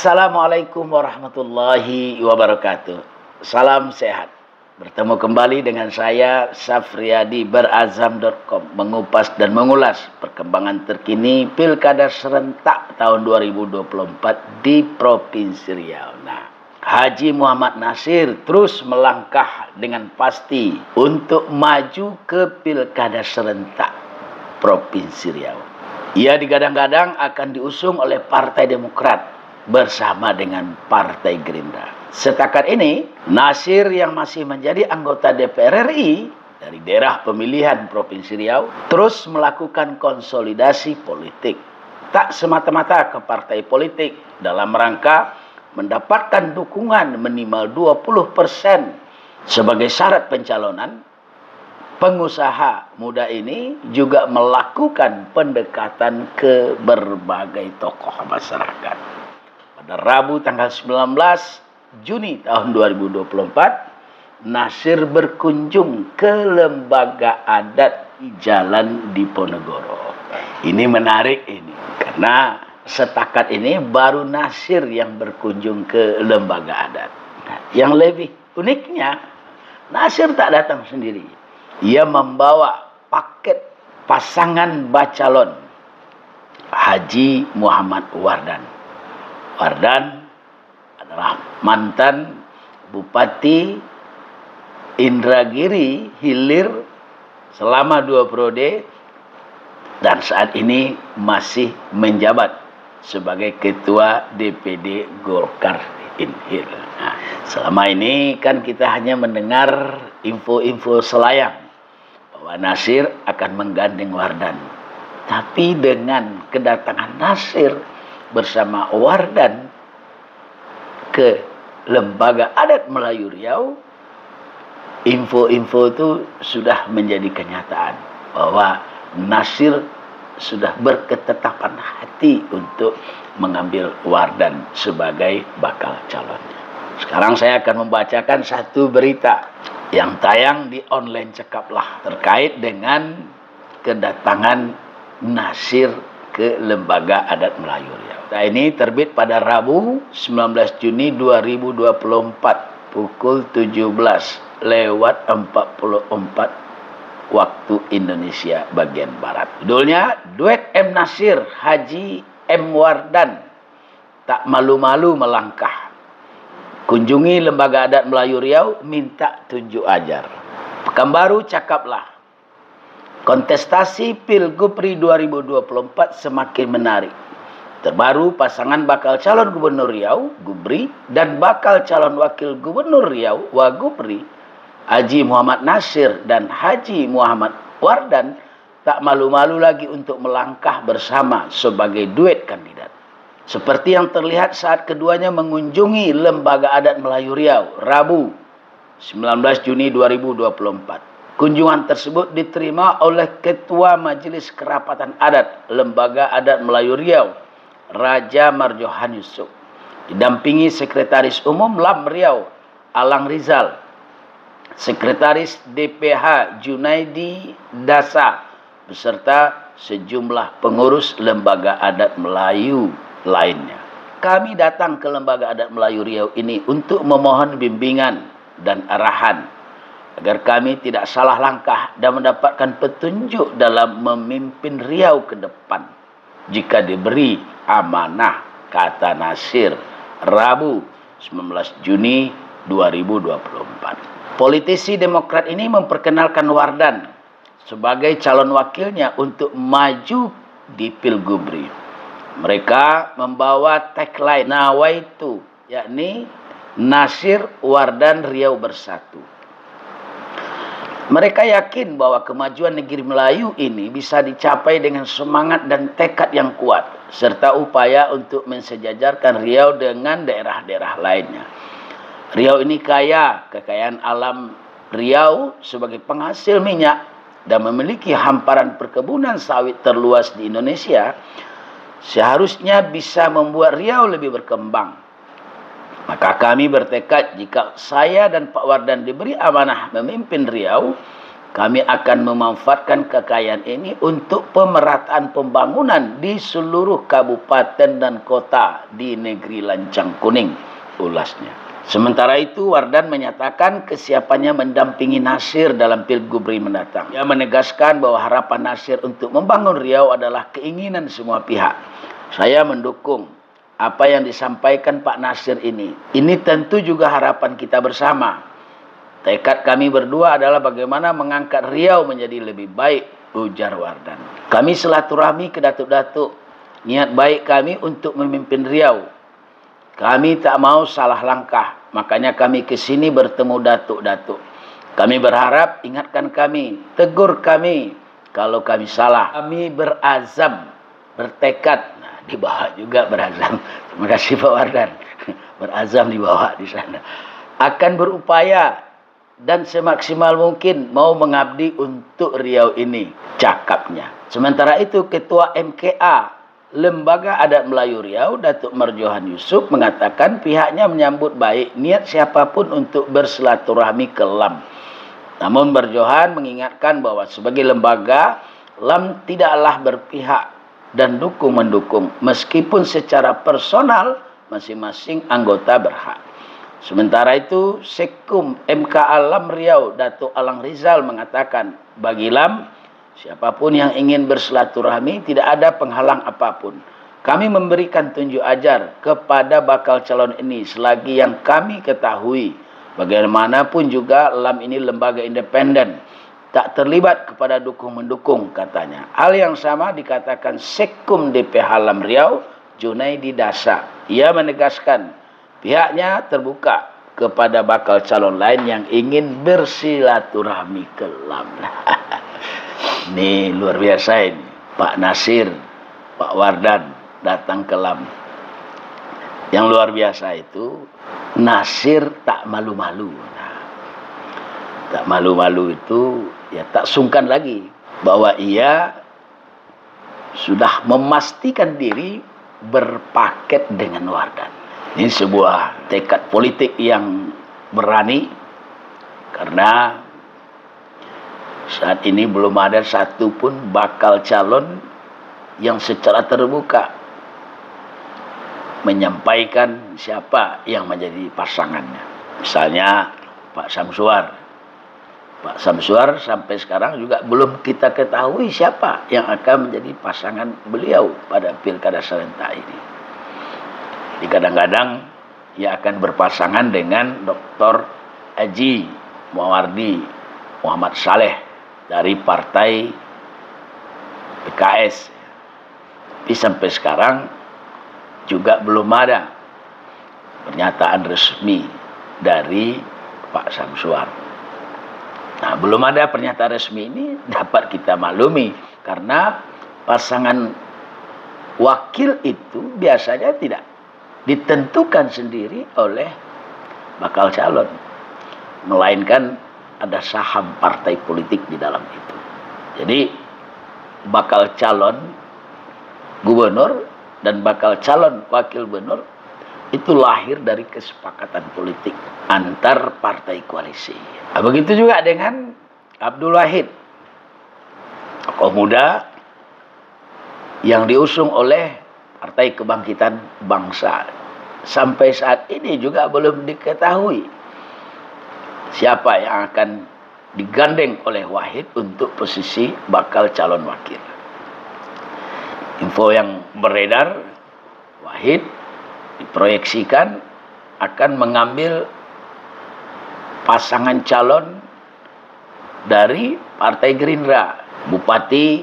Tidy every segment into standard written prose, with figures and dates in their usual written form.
Assalamualaikum warahmatullahi wabarakatuh. Salam sehat. Bertemu kembali dengan saya, Safriyadi, berazam.com, mengupas dan mengulas perkembangan terkini Pilkada serentak tahun 2024 di Provinsi Riau. Nah, Haji Muhammad Nasir terus melangkah dengan pasti untuk maju ke Pilkada serentak Provinsi Riau. Ia digadang-gadang akan diusung oleh Partai Demokrat bersama dengan Partai Gerindra. Setakat ini, Nasir yang masih menjadi anggota DPR RI dari daerah pemilihan Provinsi Riau terus melakukan konsolidasi politik. Tak semata-mata ke partai politik dalam rangka mendapatkan dukungan minimal 20% sebagai syarat pencalonan. Pengusaha muda ini juga melakukan pendekatan ke berbagai tokoh masyarakat. Pada Rabu tanggal 19 Juni tahun 2024, Nasir berkunjung ke lembaga adat di Jalan Diponegoro. Ini menarik ini, karena setakat ini baru Nasir yang berkunjung ke lembaga adat. Nah, yang lebih uniknya, Nasir tak datang sendiri. Ia membawa paket pasangan bacalon Haji Muhammad Wardan. Wardan adalah mantan Bupati Indragiri Hilir selama 2 periode dan saat ini masih menjabat sebagai Ketua DPD Golkar Inhil. Nah, selama ini kan kita hanya mendengar info-info selayang bahwa Nasir akan menggandeng Wardan. Tapi dengan kedatangan Nasir bersama Wardan ke lembaga adat Melayu Riau, info-info itu sudah menjadi kenyataan bahwa Nasir sudah berketetapan hati untuk mengambil Wardan sebagai bakal calonnya. Sekarang saya akan membacakan satu berita yang tayang di online Cekaplah terkait dengan kedatangan Nasir ke lembaga adat Melayu Riau. Nah, ini terbit pada Rabu 19 Juni 2024 pukul 17:44 waktu Indonesia bagian Barat. Judulnya, Duet M. Nasir Haji M. Wardan tak malu-malu melangkah. Kunjungi lembaga adat Melayu Riau, minta tunjuk ajar. Pekanbaru Cakaplah. Kontestasi Pilgub RI 2024 semakin menarik. Terbaru pasangan bakal calon gubernur Riau, Gubri, dan bakal calon wakil gubernur Riau, Wagubri, Haji Muhammad Nasir dan Haji Muhammad Wardan tak malu-malu lagi untuk melangkah bersama sebagai duet kandidat. Seperti yang terlihat saat keduanya mengunjungi lembaga adat Melayu Riau, Rabu 19 Juni 2024. Kunjungan tersebut diterima oleh Ketua Majelis Kerapatan Adat Lembaga Adat Melayu Riau, Raja Marjohan Yusuf, didampingi Sekretaris Umum LAM Riau, Alang Rizal, Sekretaris DPH Junaidi Dasa, beserta sejumlah pengurus lembaga adat Melayu lainnya. Kami datang ke lembaga adat Melayu Riau ini untuk memohon bimbingan dan arahan agar kami tidak salah langkah dan mendapatkan petunjuk dalam memimpin Riau ke depan jika diberi amanah, kata Nasir, Rabu 19 Juni 2024. Politisi Demokrat ini memperkenalkan Wardan sebagai calon wakilnya untuk maju di Pilgub RI. Mereka membawa tagline Nawaitu, yakni Nasir Wardan Riau Bersatu. Mereka yakin bahwa kemajuan negeri Melayu ini bisa dicapai dengan semangat dan tekad yang kuat, serta upaya untuk mensejajarkan Riau dengan daerah-daerah lainnya. Riau ini kaya kekayaan alam. Riau sebagai penghasil minyak dan memiliki hamparan perkebunan sawit terluas di Indonesia, seharusnya bisa membuat Riau lebih berkembang. Maka kami bertekad jika saya dan Pak Wardan diberi amanah memimpin Riau, Kami akan memanfaatkan kekayaan ini untuk pemerataan pembangunan di seluruh kabupaten dan kota di negeri Lancang Kuning, ulasnya. Sementara itu, Wardan menyatakan kesiapannya mendampingi Nasir dalam Pilgubri mendatang. Ia menegaskan bahwa harapan Nasir untuk membangun Riau adalah keinginan semua pihak. Saya mendukung apa yang disampaikan Pak Nasir ini. Ini tentu juga harapan kita bersama. Tekad kami berdua adalah bagaimana mengangkat Riau menjadi lebih baik, ujar Wardan. Kami silaturahmi ke datuk-datuk. Niat baik kami untuk memimpin Riau. Kami tak mau salah langkah. Makanya kami ke sini bertemu datuk-datuk. Kami berharap ingatkan kami, tegur kami kalau kami salah. Kami berazam, bertekad. Nah, di bawah juga berazam. Terima kasih Pak Wardan. Berazam di bawah di sana. Akan berupaya dan semaksimal mungkin mau mengabdi untuk Riau ini, cakapnya. Sementara itu, Ketua MKA, Lembaga Adat Melayu Riau, Datuk Marjohan Yusuf, mengatakan pihaknya menyambut baik niat siapapun untuk bersilaturahmi ke LAM. Namun Marjohan mengingatkan bahwa sebagai lembaga, LAM tidaklah berpihak dan dukung-mendukung, meskipun secara personal masing-masing anggota berhak. Sementara itu, Sekum MKA LAM Riau, Datuk Alang Rizal mengatakan, bagi LAM, siapapun yang ingin bersilaturahmi tidak ada penghalang apapun. Kami memberikan tunjuk ajar kepada bakal calon ini selagi yang kami ketahui. Bagaimanapun juga LAM ini lembaga independen, tak terlibat kepada dukung-mendukung, katanya. Hal yang sama dikatakan Sekum DPH LAM Riau, Junaidi Dasa. Ia menegaskan pihaknya terbuka kepada bakal calon lain yang ingin bersilaturahmi ke LAM. Ini luar biasa ini. Pak Nasir, Pak Wardan datang ke LAM. Yang luar biasa itu, Nasir tak malu-malu. Nah, tak malu-malu itu, ya tak sungkan lagi bahwa ia sudah memastikan diri berpaket dengan Wardan. Ini sebuah tekad politik yang berani, karena saat ini belum ada satupun bakal calon yang secara terbuka menyampaikan siapa yang menjadi pasangannya. Misalnya Pak Samsuar. Pak Samsuar sampai sekarang juga belum kita ketahui siapa yang akan menjadi pasangan beliau pada Pilkada serentak ini. Kadang-kadang ia akan berpasangan dengan Dr. Haji Muwardi Muhammad Saleh dari partai PKS. Tapi sampai sekarang juga belum ada pernyataan resmi dari Pak Samsuar. Nah, belum ada pernyataan resmi ini dapat kita maklumi, karena pasangan wakil itu biasanya tidak ditentukan sendiri oleh bakal calon, melainkan ada saham partai politik di dalam itu. Jadi bakal calon gubernur dan bakal calon wakil gubernur itu lahir dari kesepakatan politik antar partai koalisi. Nah, begitu juga dengan Abdul Wahid, tokoh muda yang diusung oleh Partai Kebangkitan Bangsa. Sampai saat ini juga belum diketahui siapa yang akan digandeng oleh Wahid untuk posisi bakal calon wakil. Info yang beredar, Wahid diproyeksikan akan mengambil pasangan calon dari Partai Gerindra, Bupati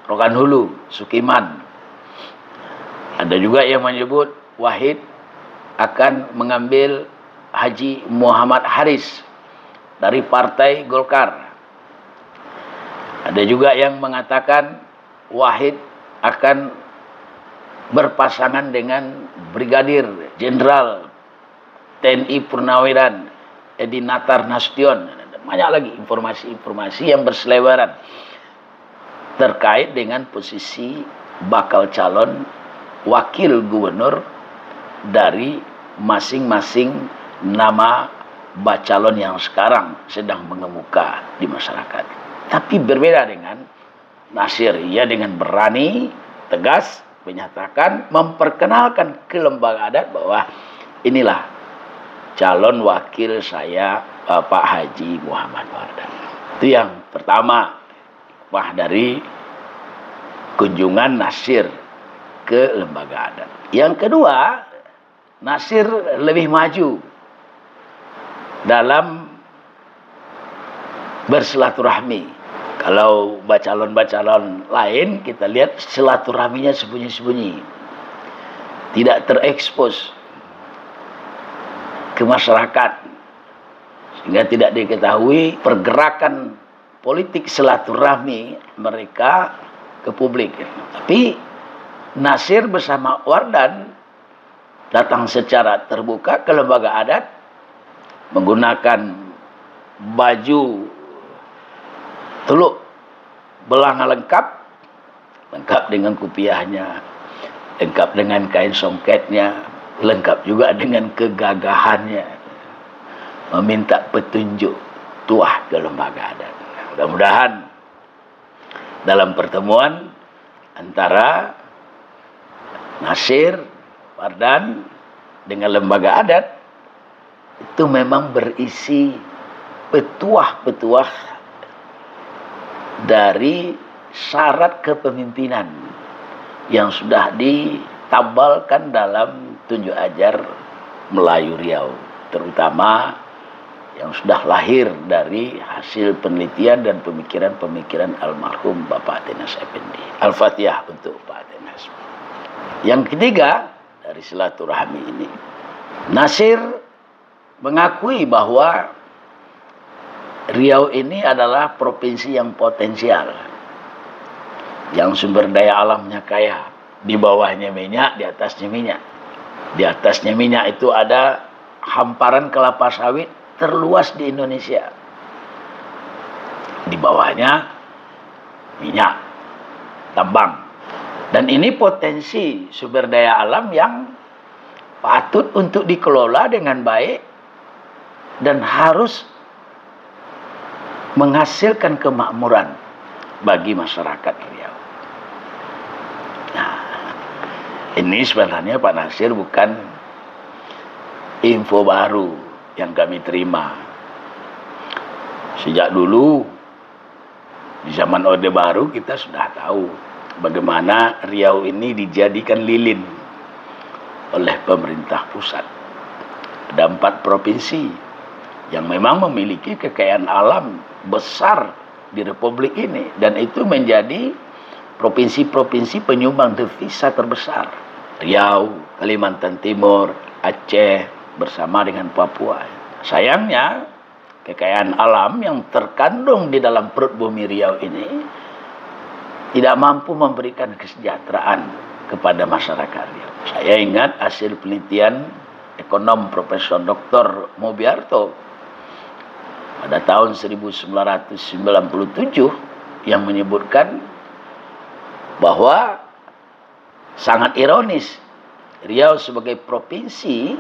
Rokan Hulu, Sukiman. Ada juga yang menyebut Wahid akan mengambil Haji Muhammad Haris dari Partai Golkar. Ada juga yang mengatakan Wahid akan berpasangan dengan Brigadir Jenderal TNI Purnawiran Edi Natar Nasution. Banyak lagi informasi-informasi yang berseliweran terkait dengan posisi bakal calon wakil gubernur dari masing-masing nama bacalon yang sekarang sedang mengemuka di masyarakat. Tapi berbeda dengan Nasir, ia dengan berani, tegas, menyatakan, memperkenalkan ke lembaga adat bahwa inilah calon wakil saya, Bapak Haji Muhammad Wardan. Itu yang pertama, dari kunjungan Nasir ke lembaga adat. Yang kedua, Nasir lebih maju dalam bersilaturahmi. Kalau bacalon-bacalon lain, kita lihat silaturahminya sembunyi-sembunyi, tidak terekspos ke masyarakat, sehingga tidak diketahui pergerakan politik silaturahmi mereka ke publik. Tapi Nasir bersama Wardan datang secara terbuka ke lembaga adat, menggunakan baju teluk belanga lengkap dengan kupiahnya, lengkap dengan kain songketnya, lengkap juga dengan kegagahannya, meminta petunjuk tuah ke lembaga adat. Mudah-mudahan dalam pertemuan antara Nasir Wardan dengan lembaga adat itu memang berisi petuah-petuah dari syarat kepemimpinan yang sudah ditabalkan dalam tunjuk ajar Melayu Riau, terutama yang sudah lahir dari hasil penelitian dan pemikiran-pemikiran almarhum Bapak Atenas Effendi. Al-Fatihah untuk Pak Atenas. Yang ketiga dari silaturahmi ini, Nasir mengakui bahwa Riau ini adalah provinsi yang potensial, yang sumber daya alamnya kaya. Di bawahnya minyak, di atasnya minyak. Di atasnya minyak itu ada hamparan kelapa sawit terluas di Indonesia. Di bawahnya minyak, tambang. Dan ini potensi sumber daya alam yang patut untuk dikelola dengan baik dan harus menghasilkan kemakmuran bagi masyarakat Riau. Nah, ini sebenarnya Pak Nasir bukan info baru yang kami terima. Sejak dulu, di zaman Orde Baru, kita sudah tahu bagaimana Riau ini dijadikan lilin oleh pemerintah pusat. Ada 4 provinsi yang memang memiliki kekayaan alam besar di Republik ini, dan itu menjadi provinsi-provinsi penyumbang devisa terbesar. Riau, Kalimantan Timur, Aceh, bersama dengan Papua. Sayangnya, kekayaan alam yang terkandung di dalam perut bumi Riau ini tidak mampu memberikan kesejahteraan kepada masyarakat Riau. Saya ingat hasil penelitian ekonom Profesor Dr. Mobiarto pada tahun 1997 yang menyebutkan bahwa sangat ironis, Riau sebagai provinsi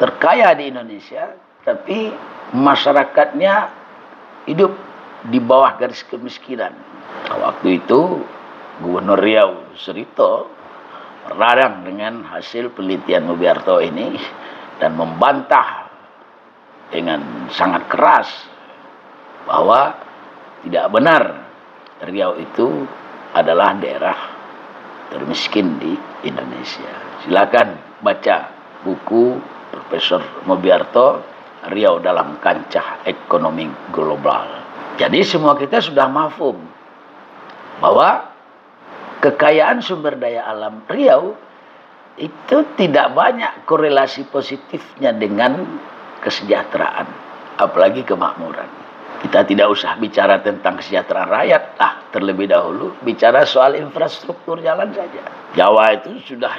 terkaya di Indonesia, tapi masyarakatnya hidup di bawah garis kemiskinan. Waktu itu Gubernur Riau Surito meradang dengan hasil penelitian Mobiarto ini dan membantah dengan sangat keras bahwa tidak benar Riau itu adalah daerah termiskin di Indonesia. Silakan baca buku Profesor Mobiarto, Riau dalam Kancah Ekonomi Global. Jadi semua kita sudah mafhum bahwa kekayaan sumber daya alam Riau itu tidak banyak korelasi positifnya dengan kesejahteraan, apalagi kemakmuran. Kita tidak usah bicara tentang kesejahteraan rakyat, terlebih dahulu bicara soal infrastruktur jalan saja. Jawa itu sudah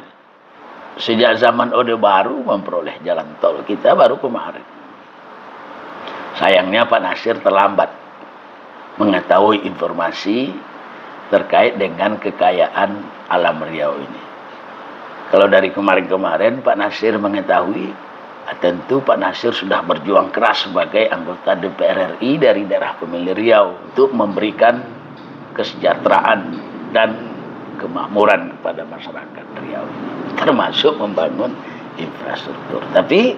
sejak zaman Orde Baru memperoleh jalan tol, kita baru kemarin. Sayangnya Pak Nasir terlambat mengetahui informasi terkait dengan kekayaan alam Riau ini. Kalau dari kemarin-kemarin Pak Nasir mengetahui tentu Pak Nasir sudah berjuang keras sebagai anggota DPR RI dari daerah pemilih Riau untuk memberikan kesejahteraan dan kemakmuran kepada masyarakat Riau, termasuk membangun infrastruktur. Tapi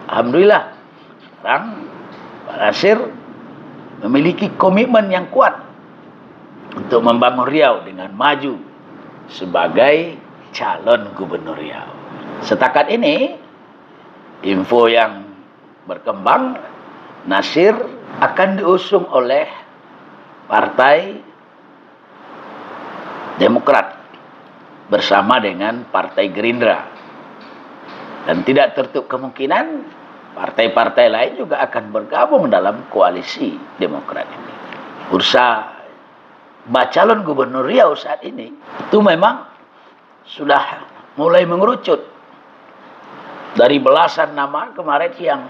alhamdulillah sekarang Pak Nasir memiliki komitmen yang kuat untuk membangun Riau dengan maju sebagai calon gubernur Riau. Setakat ini, info yang berkembang, Nasir akan diusung oleh Partai Demokrat bersama dengan Partai Gerindra. Dan tidak tertutup kemungkinan partai-partai lain juga akan bergabung dalam koalisi Demokrat ini. Bursa calon gubernur Riau saat ini itu memang sudah mulai mengerucut. Dari belasan nama kemarin yang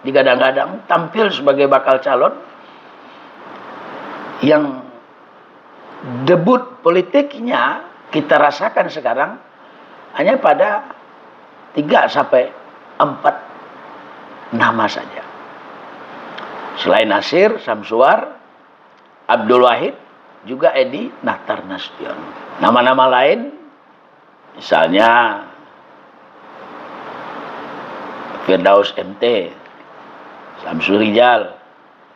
digadang-gadang tampil sebagai bakal calon, yang debut politiknya kita rasakan sekarang hanya pada 3 sampai 4 nama saja. Selain Nasir, Samsuar, Abdul Wahid, juga Edi Natar Nasution. Nama-nama lain misalnya Firdaus MT, Samsul Rijal,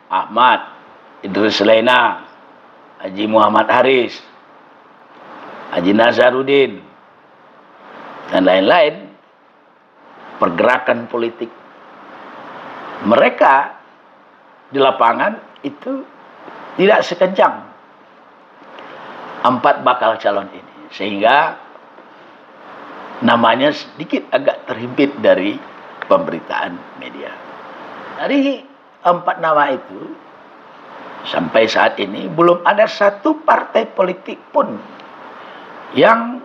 Ahmad, Idris Lena, Haji Muhammad Haris, Haji Nazarudin, dan lain-lain, pergerakan politik mereka di lapangan itu tidak sekencang 4 bakal calon ini, sehingga namanya sedikit agak terhimpit dari pemberitaan media. Dari 4 nama itu sampai saat ini belum ada satu partai politik pun yang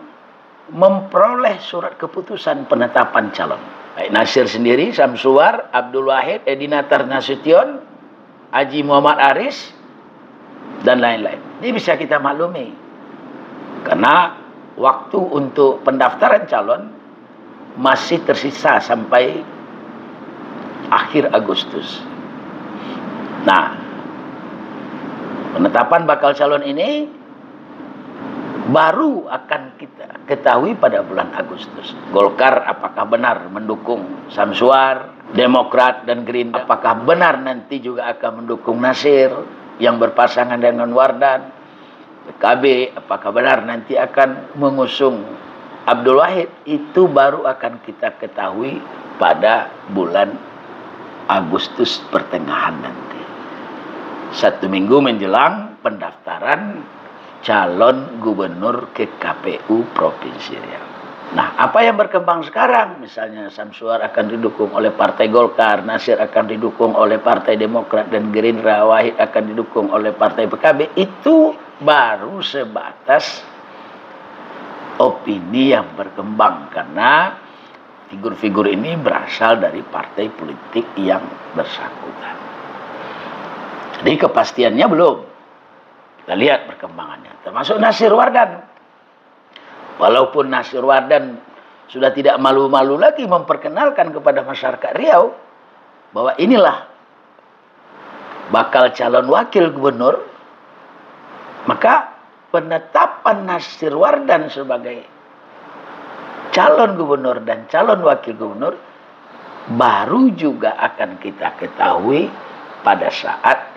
memperoleh surat keputusan penetapan calon. Baik Nasir sendiri, Samsuar, Abdul Wahid, Edi Natar Nasution, Haji Muhammad Haris, dan lain-lain. Ini bisa kita maklumi karena waktu untuk pendaftaran calon masih tersisa sampai akhir Agustus. Nah, penetapan bakal calon ini baru akan kita ketahui pada bulan Agustus. Golkar apakah benar mendukung Samsuar, Demokrat dan Gerindra? Apakah benar nanti juga akan mendukung Nasir yang berpasangan dengan Wardan? PKB apakah benar nanti akan mengusung Abdul Wahid? Itu baru akan kita ketahui pada bulan Agustus pertengahan nanti. 1 minggu menjelang pendaftaran calon gubernur ke KPU Provinsi Riau. Nah, apa yang berkembang sekarang? Misalnya Samsuar akan didukung oleh Partai Golkar, Nasir akan didukung oleh Partai Demokrat dan Gerindra, Wahid akan didukung oleh Partai PKB. Itu baru sebatas opini yang berkembang karena figur-figur ini berasal dari partai politik yang bersangkutan. Jadi kepastiannya belum. Kita lihat perkembangannya. Termasuk Nasir Wardan. Walaupun Nasir Wardan sudah tidak malu-malu lagi memperkenalkan kepada masyarakat Riau bahwa inilah bakal calon wakil gubernur, maka penetapan Nasir Wardan sebagai calon gubernur dan calon wakil gubernur baru juga akan kita ketahui pada saat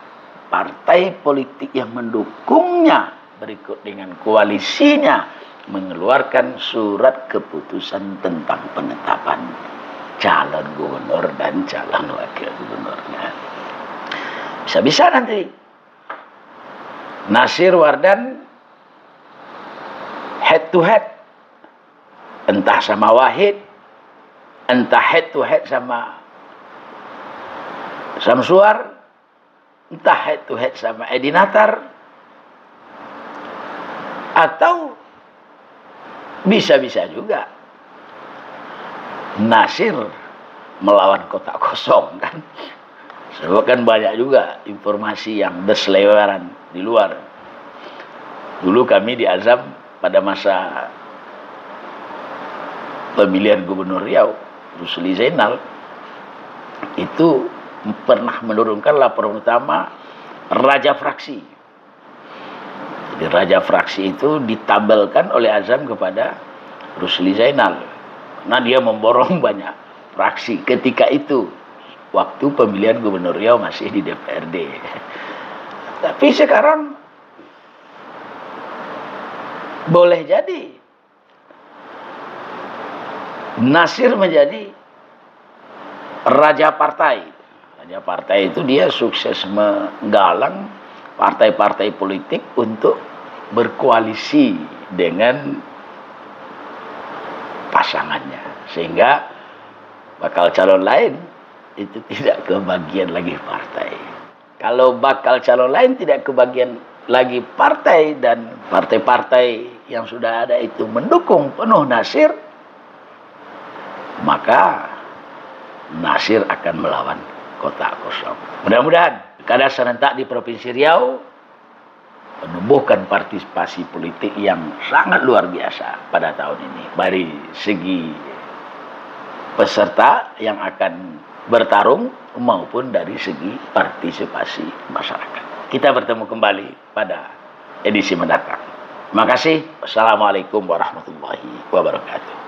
partai politik yang mendukungnya berikut dengan koalisinya mengeluarkan surat keputusan tentang penetapan calon gubernur dan calon wakil gubernurnya. Bisa-bisa nanti Nasir Wardan head to head, entah sama Wahid, entah head to head sama Samsuar, entah head to head sama Edi Natar, atau bisa-bisa juga Nasir melawan kotak kosong kan. Sebab kan banyak juga informasi yang berseliweran di luar. Dulu kami di Azam pada masa pemilihan gubernur Riau, Rusli Zainal, itu pernah menurunkan laporan utama Raja Fraksi. Jadi Raja Fraksi itu ditabelkan oleh Azam kepada Rusli Zainal. Karena dia memborong banyak fraksi ketika itu. Waktu pemilihan Gubernur Riau masih di DPRD. Tapi sekarang boleh jadi Nasir menjadi raja partai. Raja partai itu dia sukses menggalang partai-partai politik untuk berkoalisi dengan pasangannya. Sehingga bakal calon lain itu tidak kebagian lagi partai. Kalau bakal calon lain tidak kebagian lagi partai dan partai-partai yang sudah ada itu mendukung penuh Nasir, maka Nasir akan melawan kota kosong. Mudah-mudahan kada serentak di Provinsi Riau menumbuhkan partisipasi politik yang sangat luar biasa pada tahun ini. Dari segi peserta yang akan bertarung maupun dari segi partisipasi masyarakat. Kita bertemu kembali pada edisi mendatang. Terima kasih. Wassalamualaikum warahmatullahi wabarakatuh.